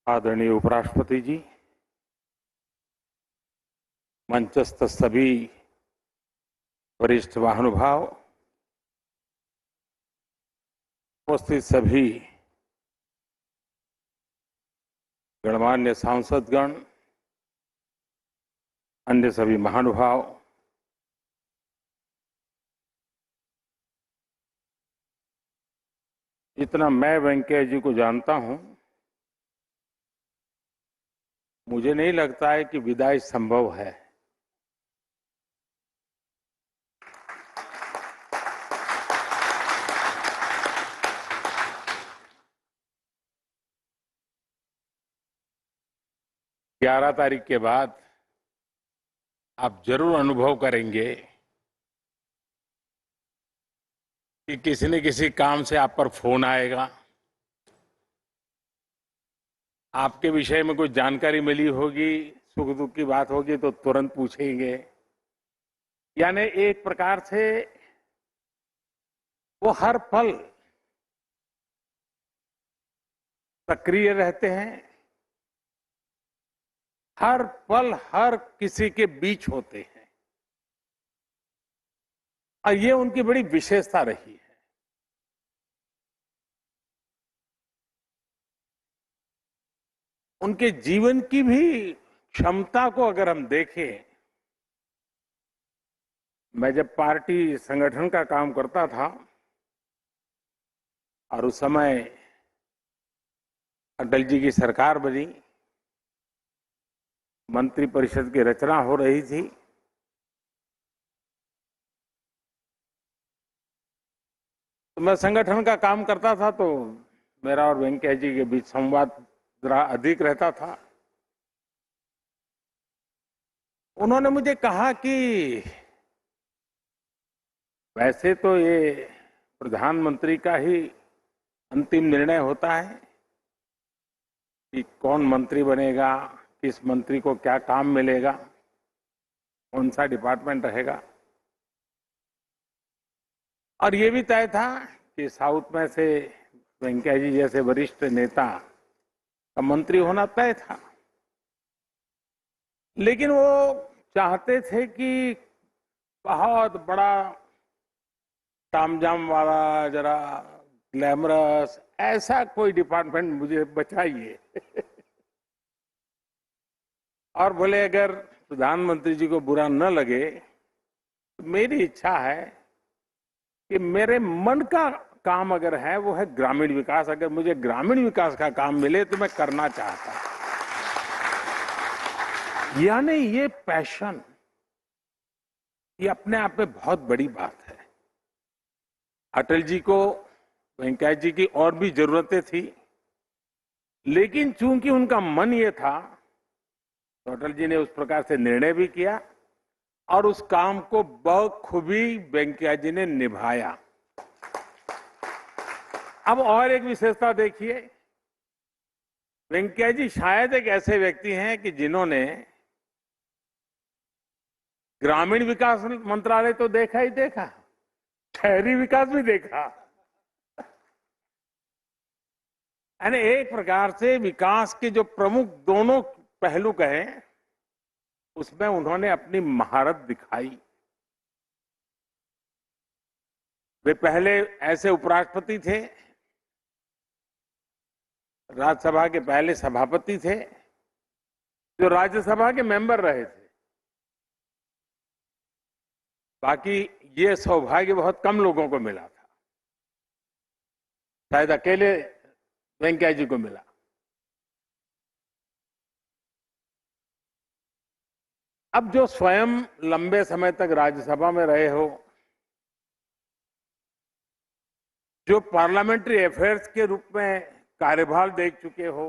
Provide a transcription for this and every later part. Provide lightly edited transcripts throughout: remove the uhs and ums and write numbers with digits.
आदरणीय उपराष्ट्रपति जी, मंचस्थ सभी वरिष्ठ महानुभाव, उपस्थित सभी गणमान्य सांसदगण, अन्य सभी महानुभाव, जितना मैं वेंकैया जी को जानता हूं, मुझे नहीं लगता है कि विदाई संभव है। ग्यारह तारीख के बाद आप जरूर अनुभव करेंगे कि किसी न किसी काम से आप पर फोन आएगा, आपके विषय में कुछ जानकारी मिली होगी, सुख दुख की बात होगी तो तुरंत पूछेंगे। यानी एक प्रकार से वो हर पल सक्रिय रहते हैं, हर पल हर किसी के बीच होते हैं, और ये उनकी बड़ी विशेषता रही है। उनके जीवन की भी क्षमता को अगर हम देखें, मैं जब पार्टी संगठन का काम करता था और उस समय अटल जी की सरकार बनी, मंत्रिपरिषद की रचना हो रही थी, तो मैं संगठन का काम करता था तो मेरा और वेंकैया जी के बीच संवाद जरा अधिक रहता था। उन्होंने मुझे कहा कि वैसे तो ये प्रधानमंत्री का ही अंतिम निर्णय होता है कि कौन मंत्री बनेगा, किस मंत्री को क्या काम मिलेगा, कौन सा डिपार्टमेंट रहेगा, और ये भी तय था कि साउथ में से वेंकैया जी जैसे वरिष्ठ नेता का मंत्री होना तय था। लेकिन वो चाहते थे कि बहुत बड़ा तामझाम वाला, जरा ग्लैमरस ऐसा कोई डिपार्टमेंट मुझे बचाइए। और बोले अगर प्रधानमंत्री जी को बुरा न लगे तो मेरी इच्छा है कि मेरे मन का काम अगर है वो है ग्रामीण विकास। अगर मुझे ग्रामीण विकास का काम मिले तो मैं करना चाहता हूं। यानी ये पैशन, ये अपने आप में बहुत बड़ी बात है। अटल जी को वेंकैया जी की और भी जरूरतें थी, लेकिन चूंकि उनका मन ये था तो अटल जी ने उस प्रकार से निर्णय भी किया और उस काम को बखूबी वेंकैया जी ने निभाया। अब और एक विशेषता देखिए, वेंकैया जी शायद एक ऐसे व्यक्ति हैं कि जिन्होंने ग्रामीण विकास मंत्रालय तो देखा ही देखा, शहरी विकास भी देखा। यानी एक प्रकार से विकास के जो प्रमुख दोनों पहलू कहें, उसमें उन्होंने अपनी महारत दिखाई। वे पहले ऐसे उपराष्ट्रपति थे, राज्यसभा के पहले सभापति थे, जो राज्यसभा के मेंबर रहे थे। बाकी ये सौभाग्य बहुत कम लोगों को मिला था, शायद अकेले वेंकैया जी को मिला। अब जो स्वयं लंबे समय तक राज्यसभा में रहे हो, जो पार्लियामेंट्री अफेयर्स के रूप में कार्यभार देख चुके हो,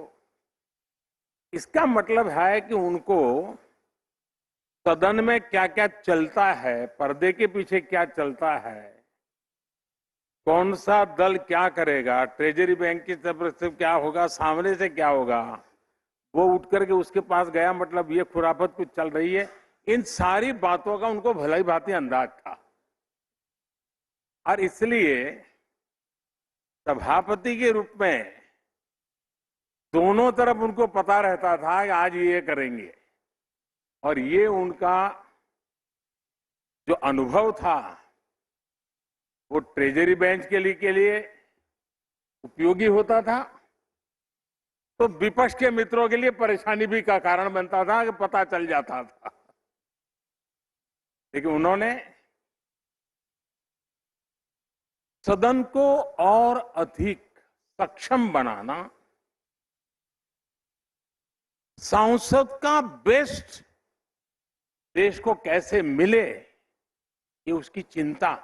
इसका मतलब है कि उनको सदन में क्या क्या चलता है, पर्दे के पीछे क्या चलता है, कौन सा दल क्या करेगा, ट्रेजरी बैंक की तरफ से क्या होगा, सामने से क्या होगा, वो उठ करके उसके पास गया, मतलब ये खुराफत कुछ चल रही है, इन सारी बातों का उनको भलाई भांति अंदाज था। और इसलिए सभापति के रूप में दोनों तरफ उनको पता रहता था कि आज ये करेंगे, और ये उनका जो अनुभव था वो ट्रेजरी बेंच के लिए उपयोगी होता था, तो विपक्ष के मित्रों के लिए परेशानी भी का कारण बनता था कि पता चल जाता था। लेकिन उन्होंने सदन को और अधिक सक्षम बनाना, सांसद का बेस्ट देश को कैसे मिले, ये उसकी चिंता।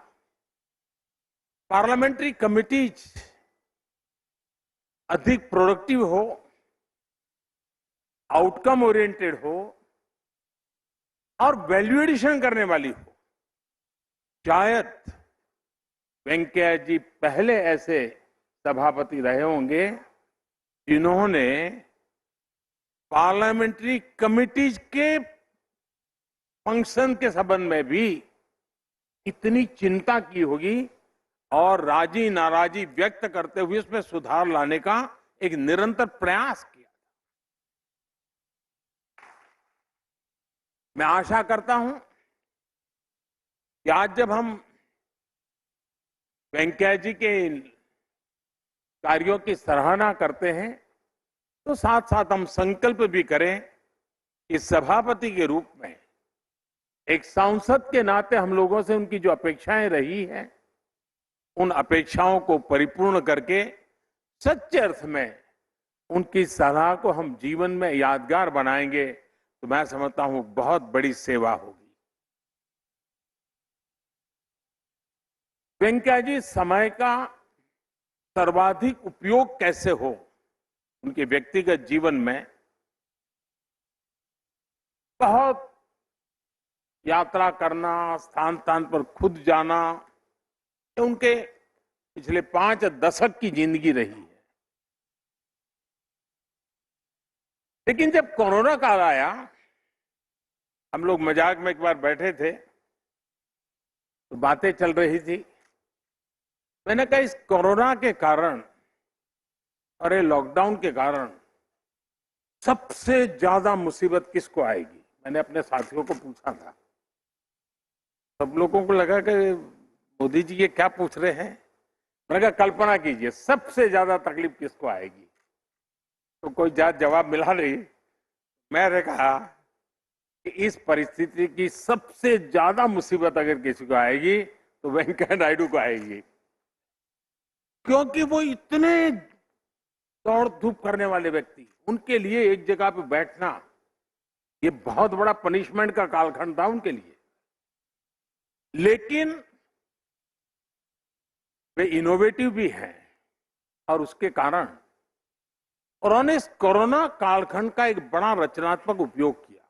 पार्लियामेंट्री कमिटीज अधिक प्रोडक्टिव हो, आउटकम ओरिएंटेड हो और वैल्यू एडिशन करने वाली हो। शायद वेंकैया जी पहले ऐसे सभापति रहे होंगे जिन्होंने पार्लियामेंट्री कमिटीज के फंक्शन के संबंध में भी इतनी चिंता की होगी और राजी नाराजी व्यक्त करते हुए उसमें सुधार लाने का एक निरंतर प्रयास किया। मैं आशा करता हूं कि आज जब हम वेंकैया जी के कार्यों की सराहना करते हैं तो साथ साथ हम संकल्प भी करें कि सभापति के रूप में एक सांसद के नाते हम लोगों से उनकी जो अपेक्षाएं रही हैं, उन अपेक्षाओं को परिपूर्ण करके सच्चे अर्थ में उनकी सलाह को हम जीवन में यादगार बनाएंगे तो मैं समझता हूं बहुत बड़ी सेवा होगी। वेंकैया जी समय का सर्वाधिक उपयोग कैसे हो उनके व्यक्तिगत जीवन में बहुत यात्रा करना, स्थान स्थान पर खुद जाना, उनके पिछले 5 दशक की जिंदगी रही है। लेकिन जब कोरोना काल आया, हम लोग मजाक में एक बार बैठे थे तो बातें चल रही थी। मैंने कहा इस कोरोना के कारण और ये लॉकडाउन के कारण सबसे ज्यादा मुसीबत किसको आएगी? मैंने अपने साथियों को पूछा था। सब लोगों को लगा कि मोदी जी ये क्या पूछ रहे हैं। मैंने कहा कल्पना कीजिए सबसे ज्यादा तकलीफ किसको आएगी? तो कोई जवाब मिला नहीं। मैंने कहा कि इस परिस्थिति की सबसे ज्यादा मुसीबत अगर किसी को आएगी तो वेंकैया नायडू को आएगी, क्योंकि वो इतने दौड़ धूप करने वाले व्यक्ति, उनके लिए एक जगह पे बैठना ये बहुत बड़ा पनिशमेंट का कालखंड था उनके लिए। लेकिन वे इनोवेटिव भी हैं और उसके कारण उन्होंने इस कोरोना कालखंड का एक बड़ा रचनात्मक उपयोग किया।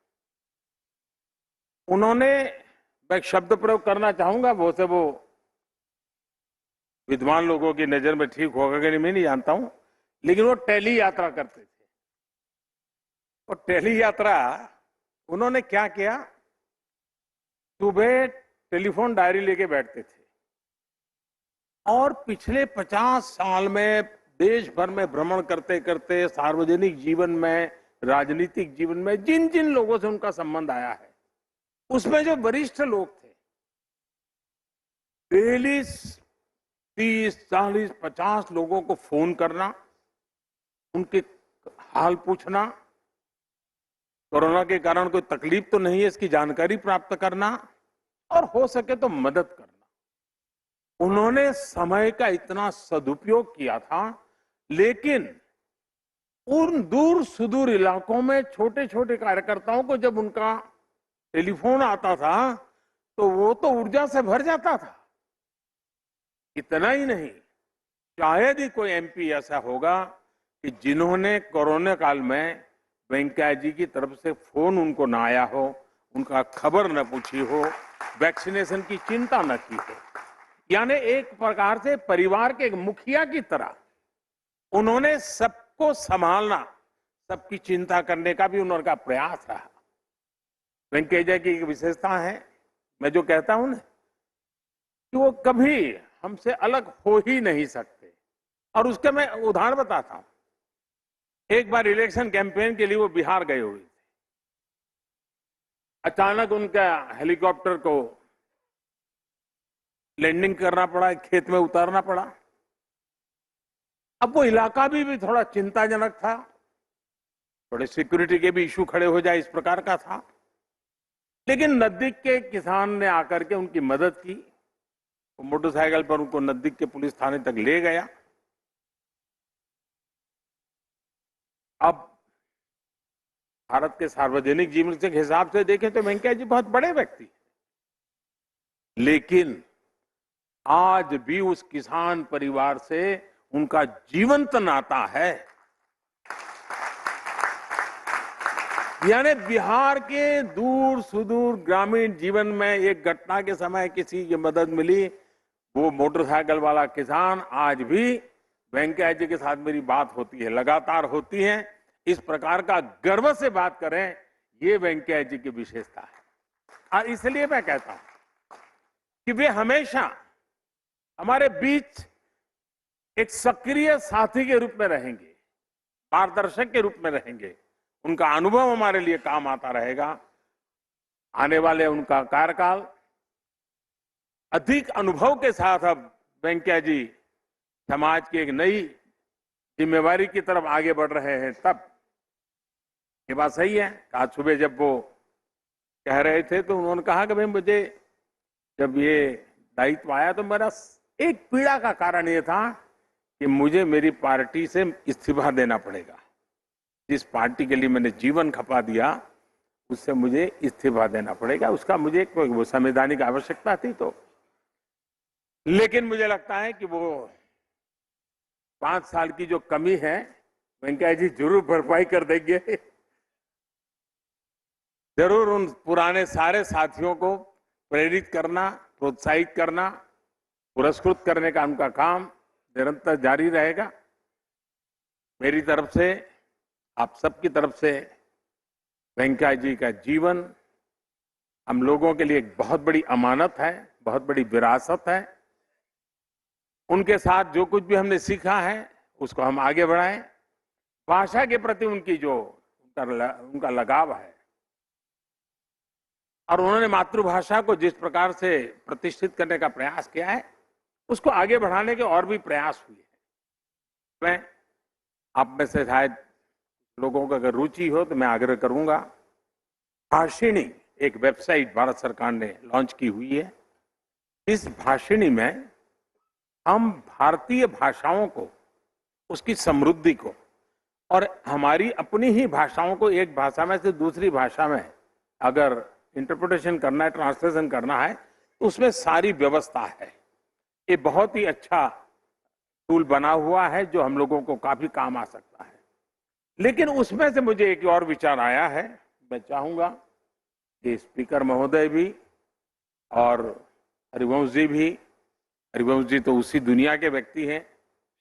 उन्होंने, मैं एक शब्द प्रयोग करना चाहूंगा, वो विद्वान लोगों की नजर में ठीक होगा कि नहीं मैं नहीं जानता हूं, लेकिन वो टेली यात्रा करते थे। और टेली यात्रा उन्होंने क्या किया, सुबह टेलीफोन डायरी लेके बैठते थे और पिछले 50 साल में देश भर में भ्रमण करते करते सार्वजनिक जीवन में, राजनीतिक जीवन में जिन जिन लोगों से उनका संबंध आया है, उसमें जो वरिष्ठ लोग थे, डेली 30, 40, 50 लोगों को फोन करना, उनके हाल पूछना, कोरोना के कारण कोई तकलीफ तो नहीं है इसकी जानकारी प्राप्त करना और हो सके तो मदद करना। उन्होंने समय का इतना सदुपयोग किया था। लेकिन उन दूर सुदूर इलाकों में छोटे छोटे कार्यकर्ताओं को जब उनका टेलीफोन आता था तो वो तो ऊर्जा से भर जाता था। इतना ही नहीं, शायद ही कोई एमपी ऐसा होगा कि जिन्होंने कोरोना काल में वेंकैया जी की तरफ से फोन उनको ना आया हो, उनका खबर न पूछी हो, वैक्सीनेशन की चिंता न की हो। यानी एक प्रकार से परिवार के एक मुखिया की तरह उन्होंने सबको संभालना, सबकी चिंता करने का भी उनका प्रयास रहा। वेंकैया जी की एक विशेषता है, मैं जो कहता हूं ना कि वो कभी हमसे अलग हो ही नहीं सकते। और उसके मैं उदाहरण बताता हूं। एक बार इलेक्शन कैंपेन के लिए वो बिहार गए हुए थे। अचानक उनका हेलीकॉप्टर को लैंडिंग करना पड़ा, खेत में उतारना पड़ा। अब वो इलाका भी थोड़ा चिंताजनक था, थोड़े सिक्योरिटी के भी इश्यू खड़े हो जाए इस प्रकार का था। लेकिन नजदीक के किसान ने आकर के उनकी मदद की, वो मोटरसाइकिल पर उनको नजदीक के पुलिस थाने तक ले गया। अब भारत के सार्वजनिक जीवन के हिसाब से देखें तो वेंकैया जी बहुत बड़े व्यक्ति हैं, लेकिन आज भी उस किसान परिवार से उनका जीवंत नाता है। यानी बिहार के दूर सुदूर ग्रामीण जीवन में एक घटना के समय किसी की मदद मिली, वो मोटरसाइकिल वाला किसान आज भी वेंकैया जी के साथ मेरी बात होती है, लगातार होती है। इस प्रकार का गर्व से बात करें, ये वेंकैया जी की विशेषता है। और इसलिए मैं कहता हूं कि वे हमेशा हमारे बीच एक सक्रिय साथी के रूप में रहेंगे, मार्गदर्शक के रूप में रहेंगे। उनका अनुभव हमारे लिए काम आता रहेगा। आने वाले उनका कार्यकाल अधिक अनुभव के साथ अब वेंकैया जी समाज की एक नई जिम्मेवारी की तरफ आगे बढ़ रहे हैं। तब ये बात सही है। आज सुबह जब वो कह रहे थे तो उन्होंने कहा कि भाई मुझे जब ये दायित्व आया तो मेरा एक पीड़ा का कारण ये था कि मुझे मेरी पार्टी से इस्तीफा देना पड़ेगा। जिस पार्टी के लिए मैंने जीवन खपा दिया उससे मुझे इस्तीफा देना पड़ेगा। उसका मुझे वो संवैधानिक आवश्यकता थी। तो लेकिन मुझे लगता है कि वो 5 साल की जो कमी है वेंकैया जी जरूर भरपाई कर देंगे। जरूर उन पुराने सारे साथियों को प्रेरित करना, प्रोत्साहित करना, पुरस्कृत करने का उनका काम निरंतर जारी रहेगा। मेरी तरफ से, आप सबकी तरफ से वेंकैया जी का जीवन हम लोगों के लिए एक बहुत बड़ी अमानत है, बहुत बड़ी विरासत है। उनके साथ जो कुछ भी हमने सीखा है उसको हम आगे बढ़ाएं। भाषा के प्रति उनकी जो उनका लगाव है और उन्होंने मातृभाषा को जिस प्रकार से प्रतिष्ठित करने का प्रयास किया है उसको आगे बढ़ाने के और भी प्रयास हुए हैं। मैं आप में से शायद लोगों को अगर रुचि हो तो मैं आग्रह करूंगा, भाषिणी एक वेबसाइट भारत सरकार ने लॉन्च की हुई है। इस भाषिणी में हम भारतीय भाषाओं को, उसकी समृद्धि को और हमारी अपनी ही भाषाओं को एक भाषा में से दूसरी भाषा में अगर इंटरप्रिटेशन करना है, ट्रांसलेशन करना है, तो उसमें सारी व्यवस्था है। ये बहुत ही अच्छा टूल बना हुआ है जो हम लोगों को काफी काम आ सकता है। लेकिन उसमें से मुझे एक और विचार आया है। मैं चाहूंगा कि स्पीकर महोदय भी और हरिवंश जी भी, हरिवंश जी तो उसी दुनिया के व्यक्ति हैं,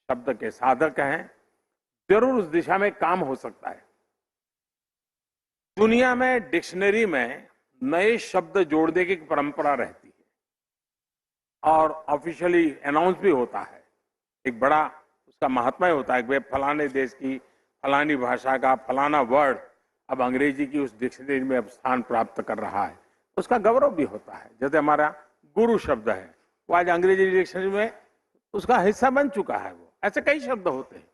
शब्द के साधक हैं, जरूर उस दिशा में काम हो सकता है। दुनिया में डिक्शनरी में नए शब्द जोड़ने की परंपरा रहती है और ऑफिशियली अनाउंस भी होता है। एक बड़ा उसका महात्मा होता है कि फलाने देश की फलानी भाषा का फलाना वर्ड अब अंग्रेजी की उस डिक्शनरी में अब स्थान प्राप्त कर रहा है, उसका गौरव भी होता है। जैसे हमारा गुरु शब्द है, वो आज अंग्रेजी डिक्शनरी में उसका हिस्सा बन चुका है। वो ऐसे कई शब्द होते हैं।